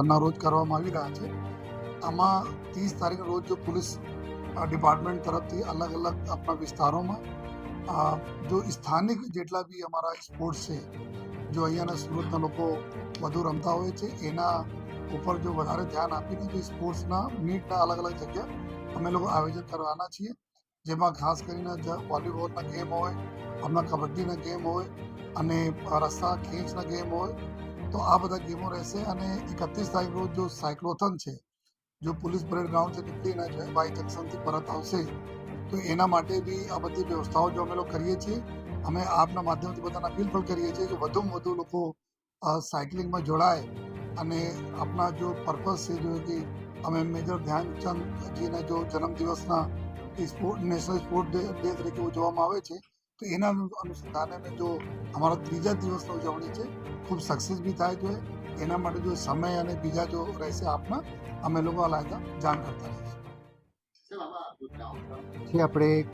ના રોજ કરવામાં આવી રહ્યા છે. આમાં 30 તારીખના રોજ જો પોલીસ ડિપાર્ટમેન્ટ તરફથી અલગ અલગ આપણા વિસ્તારોમાં જો સ્થાનિક જેટલા બી અમારા સ્પોર્ટ્સ છે, જો અહીંયાના સુરતના લોકો વધુ રમતા હોય છે, એના ઉપર જો વધારે ધ્યાન આપીને જો સ્પોર્ટ્સના મીટના અલગ અલગ જગ્યા અમે લોકો આયોજન કરવાના છીએ, જેમાં ખાસ કરીને વોલીબોલના ગેમ હોય, હમણાં કબડ્ડીના ગેમ હોય અને રસ્સા ખેંચના ગેમ હોય, તો આ બધા ગેમો રહેશે. અને 31 તારીખ રોજ જો સાયક્લોથોન છે, જો પોલીસ પરેડ ગ્રાઉન્ડથી નીકળીને જો વાય જંકશનથી પરત આવશે, તો એના માટે બી આ બધી વ્યવસ્થાઓ જો અમે લોકો કરીએ છીએ. અમે આપના માધ્યમથી બધાને અપીલ પણ કરીએ છીએ કે વધુમાં વધુ લોકો સાયકલિંગમાં જોડાય અને આપણા જો પર્પઝ છે, જો કે અમે મેજર ધ્યાનચંદજીને જો જન્મદિવસના નેશનલ સ્પોર્ટ ડે તરીકે ઉજવવામાં આવે છે, તો એના અનુસંધાને જો અમારા 3જા દિવસની ઉજવણી છે, ખૂબ સક્સેસ બી થાય જોઈએ. એના માટે જો સમય અને બીજા જો રહેશે આપના, અમે લોકો અલાયદા જાણ કરતા રહીશું. આપણે એક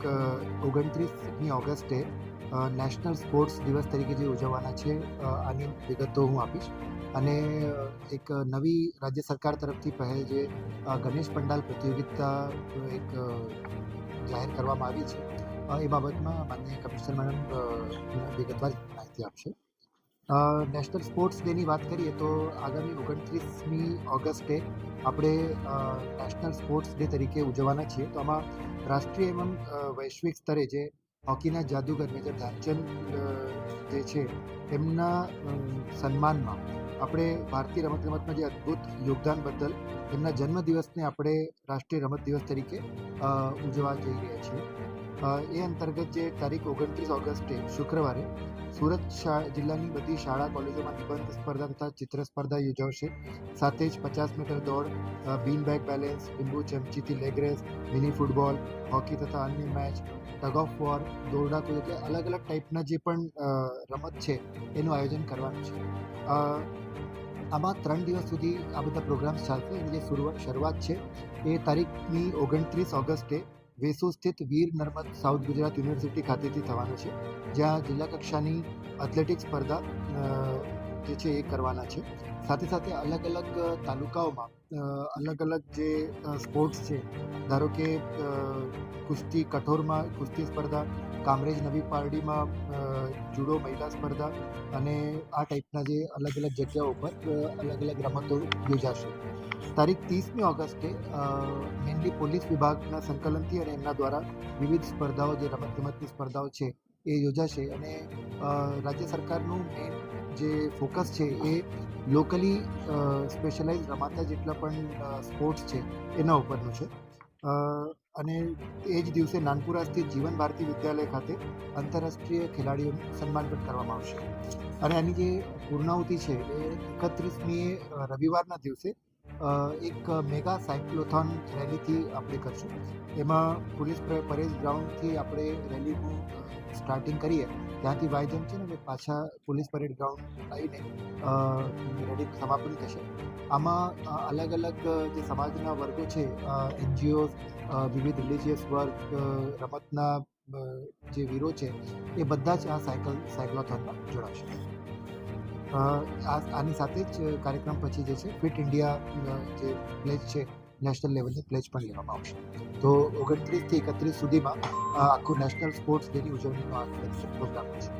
29મી ઓગસ્ટે નેશનલ સ્પોર્ટ્સ દિવસ તરીકે જે ઉજવવાના છે, આની વિગતો હું આપીશ. અને એક નવી રાજ્ય સરકાર તરફથી પહેલ જે ગણેશ પંડાલ પ્રતિયોગિતા એક જાહેર કરવામાં આવી છે, એ બાબતમાં માનનીય કમિશનર મેડમ વિગતવાર માહિતી આપશે. નેશનલ સ્પોર્ટ્સ ડેની વાત કરીએ તો આગામી 29મી ઓગસ્ટે આપણે નેશનલ સ્પોર્ટ્સ ડે તરીકે ઉજવવાના છીએ. તો આમાં રાષ્ટ્રીય એવં વૈશ્વિક સ્તરે જે હોકીના જાદુગર મેજર ધ્યાનચંદ જે છે, એમના સન્માનમાં આપણે ભારતીય રમતગમતમાં જે અદ્ભુત યોગદાન બદલ એમના જન્મદિવસને આપણે રાષ્ટ્રીય રમત દિવસ તરીકે ઉજવવા જઈ રહ્યા છીએ. એ અંતર્ગત જે તારીખ 29 ઓગસ્ટે શુક્રવારે સુરત જિલ્લાની બધી શાળા કોલેજોમાં નિબંધ સ્પર્ધા તથા ચિત્ર સ્પર્ધા યોજાશે. સાથે જ 50 મીટર દોડ, બીન બેગ બેલેન્સ, લીંબુ ચમચીથી leg race, mini football, hockey તથા અન્ય મેચ, ટગ ઓફ વોર, દોરડા કૂદ, એટલે અલગ અલગ ટાઈપના જે પણ રમત છે એનું આયોજન કરવાનું છે. આમાં 3 દિવસ સુધી આ બધા પ્રોગ્રામ્સ ચાલશે. એની જે શરૂઆત છે એ તારીખની 29 ઓગસ્ટે વેસુ સ્થિત વીર નર્મદ સાઉથ ગુજરાત યુનિવર્સિટી ખાતેથી થવાનું છે, જ્યાં જિલ્લા કક્ષાની એથ્લેટિક્સ સ્પર્ધા જે છે એ કરવાના છે. સાથે સાથે અલગ અલગ તાલુકાઓમાં અલગ અલગ જે સ્પોર્ટ્સ છે, ધારો કે કુસ્તી કઠોરમાં કુસ્તી સ્પર્ધા, કામરેજ નવી પારડીમાં જુડો મહિલા સ્પર્ધા અને આ ટાઈપના જે અલગ અલગ જગ્યાઓ પર અલગ અલગ રમતો યોજાશે. તારીખ 30મી ઓગસ્ટે મેનલી પોલીસ વિભાગના સંકલનથી અને એમના દ્વારા વિવિધ સ્પર્ધાઓ જે રમતગમતની સ્પર્ધાઓ છે એ યોજાશે. અને રાજ્ય સરકારનું મેઇન જે ફોકસ છે એ લોકલી સ્પેશિયલાઇઝ રમાતા જેટલા પણ સ્પોર્ટ્સ છે એના ઉપરનું છે. અને એ જ દિવસે નાનપુરા સ્થિત જીવન ભારતી વિદ્યાલય ખાતે આંતરરાષ્ટ્રીય ખેલાડીઓનું સન્માન પણ કરવામાં આવશે. અને આની જે પૂર્ણાહુતિ છે એ 31મી રવિવારના દિવસે એક મેગા સાયક્લોથોન રેલીથી આપણે કરશું. એમાં પોલીસ પરેડ ગ્રાઉન્ડથી આપણે રેલીનું સ્ટાર્ટિંગ કરીએ, ત્યાંથી વાય જંકશન અને પાછા પોલીસ પરેડ ગ્રાઉન્ડ આવીને રેલીનું સમાપન થશે. આમાં અલગ અલગ જે સમાજના વર્ગો છે, એનજીઓ, વિવિધ રિલિજિયસ વર્ગ, રમતના જે વીરો છે, એ બધા જ આ સાયક્લોથોનમાં જોડાશે. આની સાથે જ કાર્યક્રમ પછી જે છે ફિટ ઇન્ડિયા જે પ્લેજ છે નેશનલ લેવલની પ્લેજ પણ લેવામાં આવશે. તો 29થી 31 સુધીમાં આખું નેશનલ સ્પોર્ટ્સ ડેની ઉજવણીનો આ પ્રોગ્રામ છે.